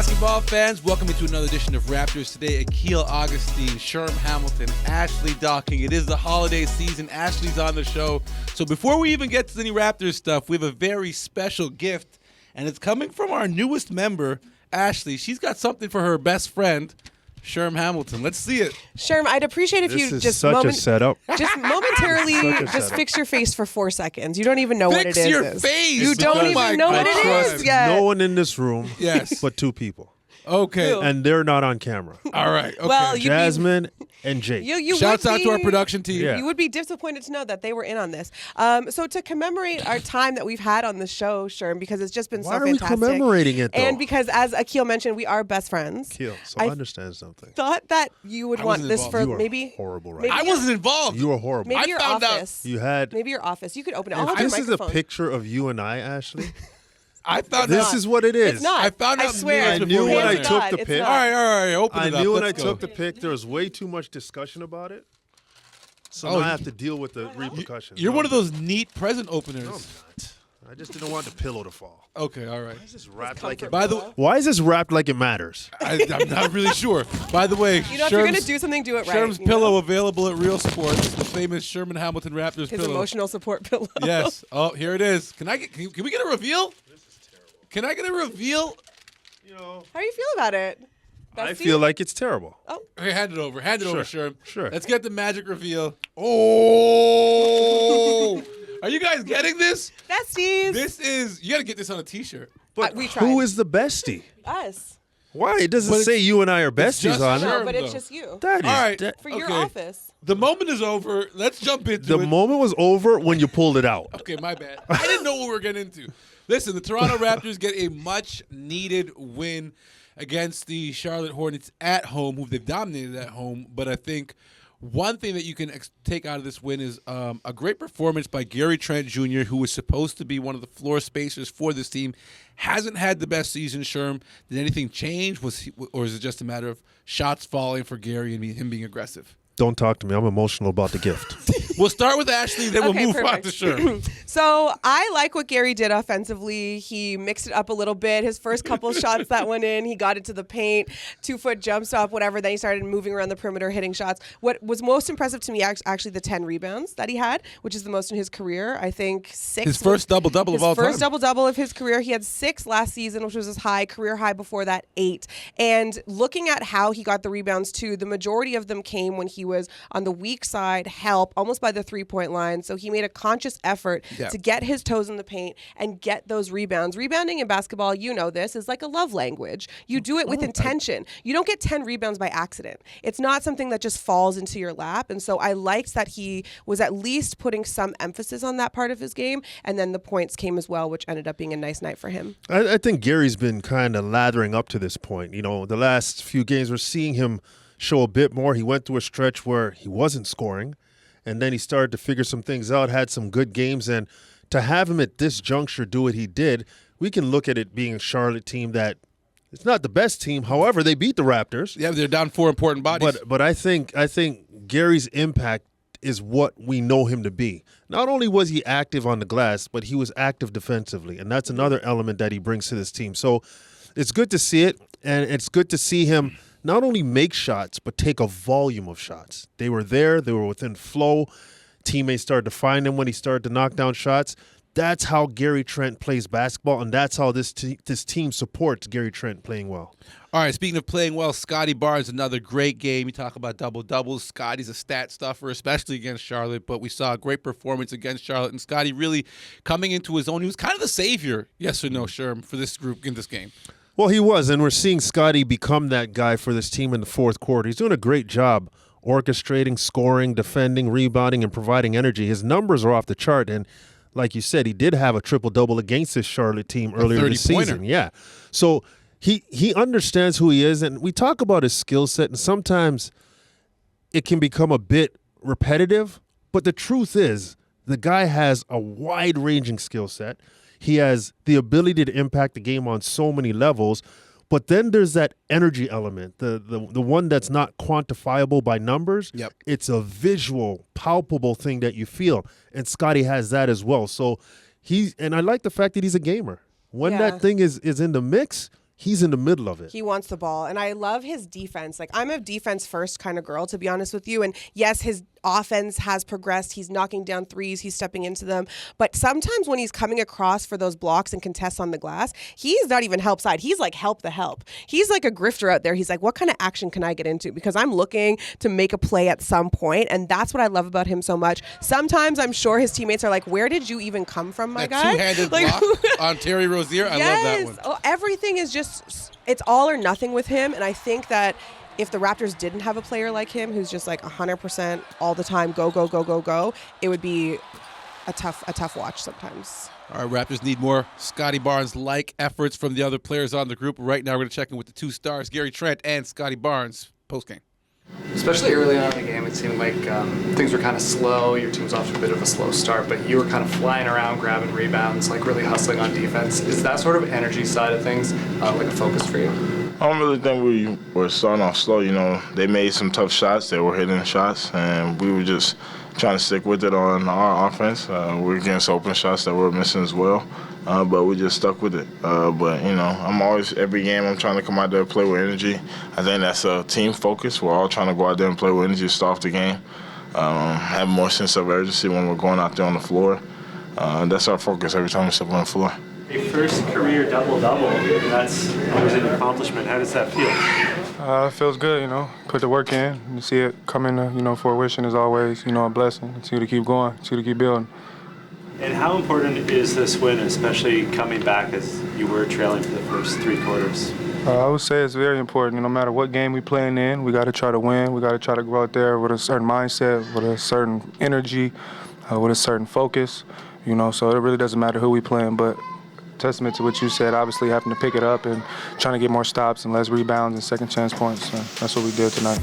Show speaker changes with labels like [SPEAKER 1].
[SPEAKER 1] basketball fans? Welcome to another edition of Raptors Today. Akil Augustine, Sherm Hamilton, Ashley Docking. It is the holiday season. Ashley's on the show. So before we even get to any Raptors stuff, we have a very special gift, and it's coming from our newest member, Ashley. She's got something for her best friend, Sherman Hamilton. Let's see it.
[SPEAKER 2] Sherm, I'd appreciate if
[SPEAKER 3] This
[SPEAKER 2] you
[SPEAKER 3] is
[SPEAKER 2] just
[SPEAKER 3] such a setup.
[SPEAKER 2] just momentarily
[SPEAKER 3] Such a
[SPEAKER 2] just
[SPEAKER 3] setup.
[SPEAKER 2] fix your face for 4 seconds. You don't even know what it is.
[SPEAKER 1] Fix your face.
[SPEAKER 2] You don't
[SPEAKER 1] Oh
[SPEAKER 2] even
[SPEAKER 1] my
[SPEAKER 2] know what
[SPEAKER 1] God.
[SPEAKER 2] it is yet.
[SPEAKER 3] No one in this room,
[SPEAKER 1] Yes.
[SPEAKER 3] but 2 people,
[SPEAKER 1] Okay.
[SPEAKER 2] Who?
[SPEAKER 3] and they're not on camera.
[SPEAKER 1] All right. Okay.
[SPEAKER 2] Well, you'd
[SPEAKER 3] Jasmine and Jake.
[SPEAKER 2] You
[SPEAKER 1] Shouts
[SPEAKER 2] would
[SPEAKER 1] out to our
[SPEAKER 2] be-
[SPEAKER 1] production team.
[SPEAKER 3] Yeah.
[SPEAKER 2] You would be disappointed to know that they were in on this. So to commemorate our time that we've had on the show, Sherm, because it's just been
[SPEAKER 3] Why
[SPEAKER 2] so
[SPEAKER 3] are we
[SPEAKER 2] fantastic.
[SPEAKER 3] commemorating it, though?
[SPEAKER 2] And because, as Akil mentioned, we are best friends.
[SPEAKER 3] Kill. So
[SPEAKER 2] I
[SPEAKER 3] I understand something.
[SPEAKER 2] Thought that you would
[SPEAKER 1] I
[SPEAKER 2] want
[SPEAKER 1] wasn't
[SPEAKER 2] this
[SPEAKER 1] involved.
[SPEAKER 2] for
[SPEAKER 3] You are
[SPEAKER 2] maybe
[SPEAKER 3] horrible right
[SPEAKER 2] maybe
[SPEAKER 3] now.
[SPEAKER 1] I wasn't involved.
[SPEAKER 3] You are horrible.
[SPEAKER 2] maybe
[SPEAKER 1] I
[SPEAKER 2] your
[SPEAKER 1] found out-
[SPEAKER 2] office.
[SPEAKER 3] You had.
[SPEAKER 2] Maybe your office. You could open it. I'll hold your
[SPEAKER 3] This is a
[SPEAKER 2] microphone.
[SPEAKER 3] picture of you and I, Ashley.
[SPEAKER 1] I found
[SPEAKER 3] This
[SPEAKER 1] out.
[SPEAKER 3] is what it is.
[SPEAKER 2] It's not.
[SPEAKER 1] I found out
[SPEAKER 2] I swear.
[SPEAKER 1] minutes
[SPEAKER 3] I knew
[SPEAKER 1] before
[SPEAKER 3] when I
[SPEAKER 1] we went.
[SPEAKER 3] took
[SPEAKER 2] God,
[SPEAKER 3] the
[SPEAKER 2] it's
[SPEAKER 3] pic.
[SPEAKER 2] not.
[SPEAKER 1] All right. Open
[SPEAKER 3] I
[SPEAKER 1] it up.
[SPEAKER 3] knew when I
[SPEAKER 1] Let's go.
[SPEAKER 3] took the pic, there was way too much discussion about it. So
[SPEAKER 1] Oh,
[SPEAKER 3] now I
[SPEAKER 1] you-
[SPEAKER 3] have to deal with the repercussions.
[SPEAKER 1] You're
[SPEAKER 3] No,
[SPEAKER 1] one of those neat present openers.
[SPEAKER 3] No, I'm not. I just didn't want the pillow to fall.
[SPEAKER 1] Okay, all right.
[SPEAKER 3] Why is this wrapped like it?
[SPEAKER 1] By the
[SPEAKER 3] Why is this wrapped like it matters?
[SPEAKER 1] I'm not really sure. By the way,
[SPEAKER 2] You know, if you're gonna
[SPEAKER 1] Sherm's-
[SPEAKER 2] do something, do it right.
[SPEAKER 1] Sherm's
[SPEAKER 2] you know?
[SPEAKER 1] pillow available at Real Sports, the famous Sherman Hamilton Raptors
[SPEAKER 2] His
[SPEAKER 1] pillow.
[SPEAKER 2] emotional support pillow.
[SPEAKER 1] Yes. Oh, here it is. Can we get a reveal? This is terrible. Can I get a reveal?
[SPEAKER 3] You know,
[SPEAKER 2] How do you feel about it?
[SPEAKER 3] I
[SPEAKER 2] Bestie?
[SPEAKER 3] feel like it's terrible.
[SPEAKER 2] Oh,
[SPEAKER 1] Okay, hand it over. Hand it over, Sherm.
[SPEAKER 3] Sure.
[SPEAKER 1] Let's get the magic reveal. Oh! Are you guys getting this?
[SPEAKER 2] besties.
[SPEAKER 1] This is. You got to get this on a T-shirt.
[SPEAKER 3] But
[SPEAKER 2] we tried.
[SPEAKER 3] who is the bestie?
[SPEAKER 2] Us.
[SPEAKER 3] Why? It doesn't
[SPEAKER 1] But
[SPEAKER 3] say you and I are
[SPEAKER 1] it's just
[SPEAKER 3] besties on
[SPEAKER 1] Sherm,
[SPEAKER 3] it.
[SPEAKER 2] No, but it's
[SPEAKER 1] though.
[SPEAKER 2] just you.
[SPEAKER 3] That is
[SPEAKER 1] All right.
[SPEAKER 3] that-
[SPEAKER 2] For your
[SPEAKER 1] Okay.
[SPEAKER 2] office.
[SPEAKER 1] The moment is over. Let's jump into
[SPEAKER 3] the
[SPEAKER 1] it.
[SPEAKER 3] moment was over when you pulled it out.
[SPEAKER 1] Okay, my bad. I didn't know what we were getting into. Listen, the Toronto Raptors get a much-needed win against the Charlotte Hornets at home, who they've dominated at home. But I think one thing that you can take out of this win is a great performance by Gary Trent Jr., who was supposed to be one of the floor spacers for this team. Hasn't had the best season, Sherm. Did anything change? Or is it just a matter of shots falling for Gary and him being aggressive?
[SPEAKER 3] Don't talk to me. I'm emotional about the gift.
[SPEAKER 1] We'll start with Ashley, then
[SPEAKER 2] Okay,
[SPEAKER 1] we'll move on
[SPEAKER 2] perfect.
[SPEAKER 1] to Sherm.
[SPEAKER 2] So I like what Gary did offensively. He mixed it up a little bit. His first couple shots that went in, he got it to the paint, 2-foot jump stop, whatever. Then he started moving around the perimeter, hitting shots. What was most impressive to me, actually, the 10 rebounds that he had, which is the most in his career. I think 6.
[SPEAKER 1] His first double-double of all time.
[SPEAKER 2] His first double-double of his career. He had 6 last season, which was his career high before that, 8. And looking at how he got the rebounds, too, the majority of them came when he was on the weak side, help, almost by the three-point line. So he made a conscious effort to get his toes in the paint and get those rebounds. Rebounding in basketball, you know this, is like a love language. You do it with intention. You don't get 10 rebounds by accident. It's not something that just falls into your lap. And so I liked that he was at least putting some emphasis on that part of his game. And then the points came as well, which ended up being a nice night for him.
[SPEAKER 3] I think Gary's been kind of lathering up to this point. You know, the last few games we're seeing him show a bit more. He went through a stretch where he wasn't scoring, and then he started to figure some things out, had some good games, and to have him at this juncture do what he did, we can look at it being a Charlotte team that it's not the best team. However, they beat the Raptors.
[SPEAKER 1] Yeah, they're down 4 important bodies.
[SPEAKER 3] But I think Gary's impact is what we know him to be. Not only was he active on the glass, but he was active defensively, and that's another element that he brings to this team. So it's good to see it, and it's good to see him not only make shots, but take a volume of shots. They were there. They were within flow. Teammates started to find him when he started to knock down shots. That's how Gary Trent plays basketball, and that's how this team supports Gary Trent playing well.
[SPEAKER 1] All right, speaking of playing well, Scottie Barnes, another great game. You talk about double-doubles. Scottie's a stat stuffer, especially against Charlotte, but we saw a great performance against Charlotte, and Scottie really coming into his own. He was kind of the savior, yes or no, Sherm, for this group in this game.
[SPEAKER 3] Well, he was, and we're seeing Scottie become that guy for this team in the fourth quarter. He's doing a great job orchestrating, scoring, defending, rebounding, and providing energy. His numbers are off the chart, and like you said, he did have a triple-double against this Charlotte team earlier this
[SPEAKER 1] 30-pointer.
[SPEAKER 3] season. Yeah. So he understands who he is, and we talk about his skill set, and sometimes it can become a bit repetitive, but the truth is the guy has a wide-ranging skill set. He has the ability to impact the game on so many levels, but then there's that energy element, the one that's not quantifiable by numbers.
[SPEAKER 1] Yep.
[SPEAKER 3] It's a visual, palpable thing that you feel, and Scottie has that as well. So and I like the fact that he's a gamer. When
[SPEAKER 2] Yeah.
[SPEAKER 3] that thing is in the mix, He's in the middle of it.
[SPEAKER 2] He wants the ball, and I love his defense. Like, I'm a defense first kind of girl, to be honest with you. And yes, his offense has progressed. He's knocking down threes. He's stepping into them. But sometimes when he's coming across for those blocks and contests on the glass, he's not even help side. He's like help the help. He's like a grifter out there. He's like, what kind of action can I get into? Because I'm looking to make a play at some point, and that's what I love about him so much. Sometimes I'm sure his teammates are like, where did you even come from, my
[SPEAKER 1] that
[SPEAKER 2] guy?
[SPEAKER 1] Two-handed
[SPEAKER 2] Like,
[SPEAKER 1] block on Terry Rozier. I love that one.
[SPEAKER 2] Oh, everything is just, it's all or nothing with him. And I think that if the Raptors didn't have a player like him who's just like 100% all the time, go, go, go, go, go, it would be a tough watch sometimes.
[SPEAKER 1] All right, Raptors need more Scottie Barnes-like efforts from the other players on the group. Right now, we're going to check in with the two stars, Gary Trent and Scottie Barnes, postgame.
[SPEAKER 4] Especially early on in the game, it seemed like things were kind of slow. Your team was off to a bit of a slow start, but you were kind of flying around, grabbing rebounds, like really hustling on defense. Is that sort of energy side of things like a focus for you?
[SPEAKER 5] I don't really think we were starting off slow. You know, they made some tough shots. They were hitting shots, and we were just trying to stick with it on our offense. We were getting some open shots that we were missing as well, but we just stuck with it. But, you know, I'm always, every game I'm trying to come out there and play with energy. I think that's a team focus. We're all trying to go out there and play with energy, start off the game, have more sense of urgency when we're going out there on the floor. That's our focus every time we step on the floor.
[SPEAKER 6] Your first career double-double, that's an accomplishment. How does that feel?
[SPEAKER 7] It feels good, you know. Put the work in. You see it coming, you know, fruition is always, you know, a blessing. It's you to keep going. It's you to keep building.
[SPEAKER 6] And how important is this win, especially coming back as you were trailing for the first three quarters?
[SPEAKER 7] I would say it's very important. No matter what game we're playing in, we got to try to win. We got to try to go out there with a certain mindset, with a certain energy, with a certain focus, you know. So it really doesn't matter who we playing, but testament to what you said, obviously having to pick it up and trying to get more stops and less rebounds and second chance points. So that's what we did tonight.